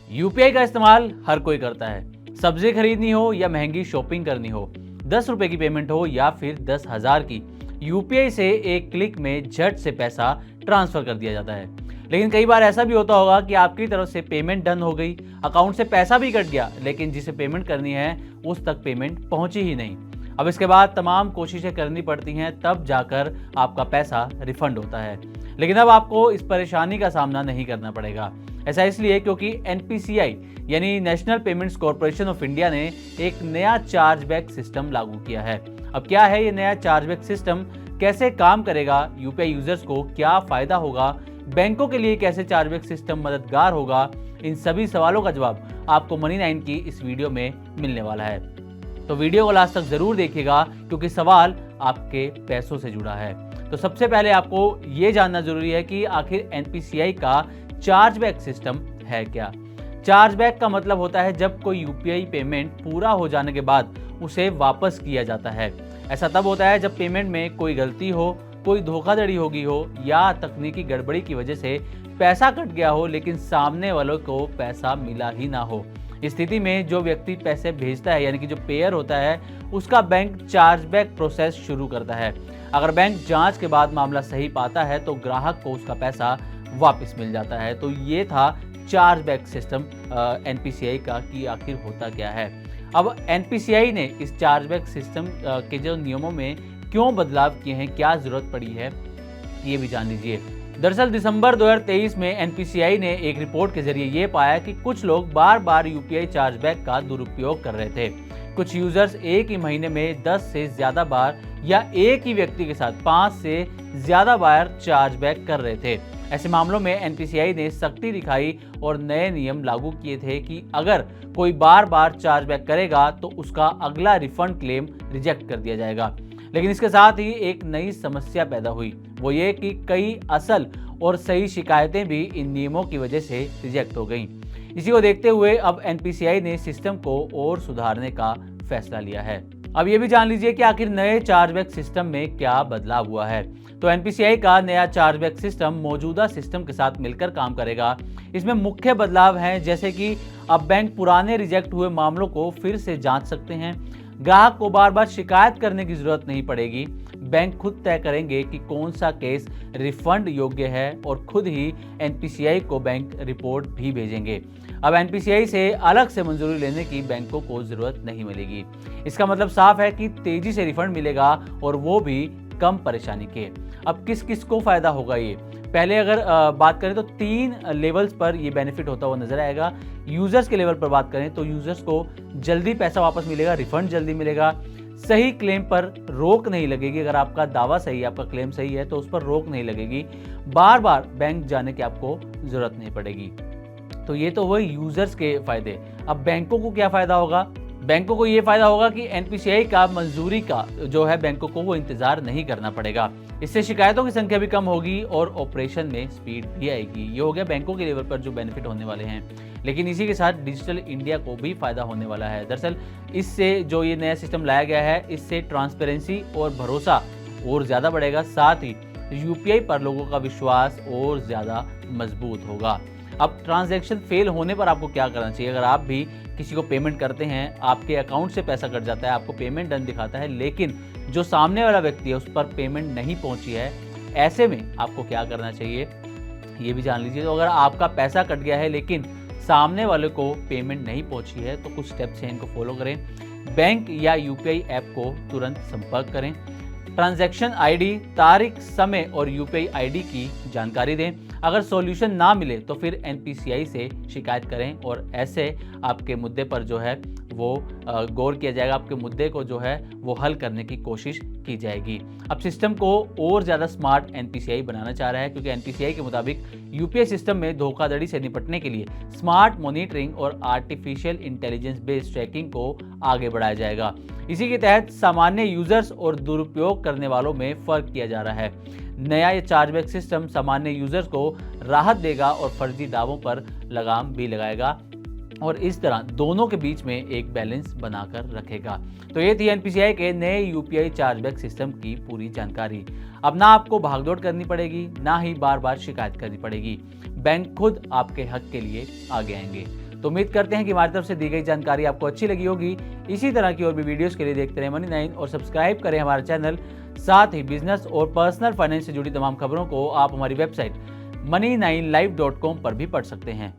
UPI का इस्तेमाल हर कोई करता है। सब्जी खरीदनी हो या महंगी शॉपिंग करनी हो, 10 रुपए की पेमेंट हो या फिर 10,000 की, यूपीआई से एक क्लिक में झट से पैसा ट्रांसफर कर दिया जाता है। लेकिन कई बार ऐसा भी होता होगा कि आपकी तरफ से पेमेंट डन हो गई, अकाउंट से पैसा भी कट गया, लेकिन जिसे पेमेंट करनी है उस तक पेमेंट पहुंची ही नहीं। अब इसके बाद तमाम कोशिशें करनी पड़ती हैं, तब जाकर आपका पैसा रिफंड होता है। लेकिन अब आपको इस परेशानी का सामना नहीं करना पड़ेगा। ऐसा इसलिए क्योंकि एनपीसीआई यानी national payments corporation of India ने एक नया चार्जबैक सिस्टम लागू किया है। अब क्या है ये नया चार्जबैक सिस्टम, कैसे काम करेगा, यूपीआई यूजर्स को क्या फायदा होगा, बैंकों के लिए कैसे चार्जबैक सिस्टम मददगार होगा, इन सभी सवालों का जवाब आपको मनी 9 की इस वीडियो में मिलने वाला है। तो वीडियो को लास्ट तक जरूर देखिएगा क्योंकि सवाल आपके पैसों से जुड़ा है। तो सबसे पहले आपको ये जानना जरूरी है कि आखिर एनपीसीआई का चार्जबैक सिस्टम है क्या। चार्जबैक का मतलब होता है जब कोई यूपीआई पेमेंट पूरा हो जाने के बाद उसे वापस किया जाता है। ऐसा तब होता है जब पेमेंट में कोई गलती हो, कोई धोखाधड़ी होगी हो या तकनीकी गड़बड़ी की वजह से पैसा कट गया हो लेकिन सामने वालों को पैसा मिला ही ना हो। इस स्थिति में जो व्यक्ति पैसे भेजता है यानी कि जो पेयर होता है, उसका बैंक चार्जबैक प्रोसेस शुरू करता है। अगर बैंक जांच के बाद मामला सही पाता है तो ग्राहक को उसका पैसा वापस मिल जाता है। तो ये था चार्जबैक सिस्टम एनपीसीआई का कि आखिर होता क्या है। अब एनपीसीआई ने इस चार्जबैक सिस्टम के जो नियमों में क्यों बदलाव किए हैं, क्या जरूरत पड़ी है, ये भी जान लीजिए। दरअसल दिसंबर 2023 में एनपीसीआई ने एक रिपोर्ट के जरिए ये पाया कि कुछ लोग बार बार यूपीआई चार्जबैक का दुरुपयोग कर रहे थे। कुछ यूजर्स एक ही महीने में 10 से ज्यादा बार या एक ही व्यक्ति के साथ 5 से ज्यादा बार चार्जबैक कर रहे थे। ऐसे मामलों में एनपीसीआई ने सख्ती दिखाई और नए नियम लागू किए थे कि अगर कोई बार बार चार्जबैक करेगा तो उसका अगला रिफंड क्लेम रिजेक्ट कर दिया जाएगा। लेकिन इसके साथ ही एक नई समस्या पैदा हुई, वो ये कि कई असल और सही शिकायतें भी इन नियमों की वजह से रिजेक्ट हो गईं। इसी को देखते हुए अब एनपीसीआई ने सिस्टम को और सुधारने का फैसला लिया है। अब ये भी जान लीजिए कि आखिर नए चार्जबैक सिस्टम में क्या बदलाव हुआ है। तो एनपीसीआई का नया चार्जबैक सिस्टम मौजूदा सिस्टम के साथ मिलकर काम करेगा। इसमें मुख्य बदलाव हैं जैसे कि अब बैंक पुराने रिजेक्ट हुए मामलों को फिर से जांच सकते हैं, ग्राहक को बार बार शिकायत करने की जरूरत नहीं पड़ेगी, बैंक खुद तय करेंगे कि कौन सा केस रिफंड योग्य है और खुद ही एनपीसीआई को बैंक रिपोर्ट भी भेजेंगे। अब एनपीसीआई से अलग से मंजूरी लेने की बैंकों को जरूरत नहीं मिलेगी। इसका मतलब साफ है कि तेजी से रिफंड मिलेगा और वो भी कम परेशानी के। अब किस किस को फायदा होगा ये, पहले अगर बात करें तो 3 लेवल्स पर ये बेनिफिट होता हुआ नजर आएगा। यूजर्स के लेवल पर बात करें तो यूजर्स को जल्दी पैसा वापस मिलेगा, रिफंड जल्दी मिलेगा, सही क्लेम पर रोक नहीं लगेगी। अगर आपका दावा सही है, आपका क्लेम सही है तो उस पर रोक नहीं लगेगी, बार बार बैंक जाने की आपको जरूरत नहीं पड़ेगी। तो ये तो हुए यूजर्स के फायदे। अब बैंकों को क्या फायदा होगा, बैंकों को ये फायदा होगा कि एनपीसीआई का मंजूरी का जो है बैंकों को वो इंतजार नहीं करना पड़ेगा। इससे शिकायतों की संख्या भी कम होगी और ऑपरेशन में स्पीड भी आएगी। ये हो गया बैंकों के लेवल पर जो बेनिफिट होने वाले हैं। लेकिन इसी के साथ डिजिटल इंडिया को भी फायदा होने वाला है। दरअसल इससे जो ये नया सिस्टम लाया गया है, इससे ट्रांसपेरेंसी और भरोसा और ज्यादा बढ़ेगा, साथ ही यूपीआई पर लोगों का विश्वास और ज्यादा मजबूत होगा। अब ट्रांजैक्शन फेल होने पर आपको क्या करना चाहिए। अगर आप भी किसी को पेमेंट करते हैं, आपके अकाउंट से पैसा कट जाता है, आपको पेमेंट डन दिखाता है, लेकिन जो सामने वाला व्यक्ति है उस पर पेमेंट नहीं पहुंची है, ऐसे में आपको क्या करना चाहिए ये भी जान लीजिए। तो अगर आपका पैसा कट गया है लेकिन सामने वाले को पेमेंट नहीं पहुंची है तो कुछ स्टेप्स हैं, इनको फॉलो करें। बैंक या यूपीआई ऐप को तुरंत संपर्क करें, ट्रांजैक्शन आईडी, तारीख, समय और यूपीआई आईडी की जानकारी दें। अगर सॉल्यूशन ना मिले तो फिर एनपीसीआई से शिकायत करें और ऐसे आपके मुद्दे पर जो है वो गौर किया जाएगा, आपके मुद्दे को जो है वो हल करने की कोशिश की जाएगी। अब सिस्टम को और ज़्यादा स्मार्ट एनपीसीआई बनाना चाह रहा है क्योंकि एनपीसीआई के मुताबिक यूपीआई सिस्टम में धोखाधड़ी से निपटने के लिए स्मार्ट मॉनिटरिंग और आर्टिफिशियल इंटेलिजेंस बेस्ड ट्रैकिंग को आगे बढ़ाया जाएगा। इसी के तहत सामान्य यूजर्स और दुरुपयोग करने वालों में फर्क किया जा रहा है। नया ये चार्जबैक सिस्टम सामान्य यूजर्स को राहत देगा और फर्जी दावों पर लगाम भी लगाएगा और इस तरह दोनों के बीच में एक बैलेंस बनाकर रखेगा। तो ये थी एनपीसीआई के नए यूपीआई चार्जबैक सिस्टम की पूरी जानकारी। अब ना आपको भागदौड़ करनी पड़ेगी, ना ही बार बार शिकायत करनी पड़ेगी। बैंक खुद आपके हक के लिए आगे आएंगे। तो उम्मीद करते हैं कि हमारी तरफ से दी गई जानकारी आपको अच्छी लगी होगी। इसी तरह की और भी वीडियोस के लिए देखते रहे मनी9 और सब्सक्राइब करें हमारा चैनल। साथ ही बिजनेस और पर्सनल फाइनेंस से जुड़ी तमाम खबरों को आप हमारी वेबसाइट money9live.com पर भी पढ़ सकते हैं।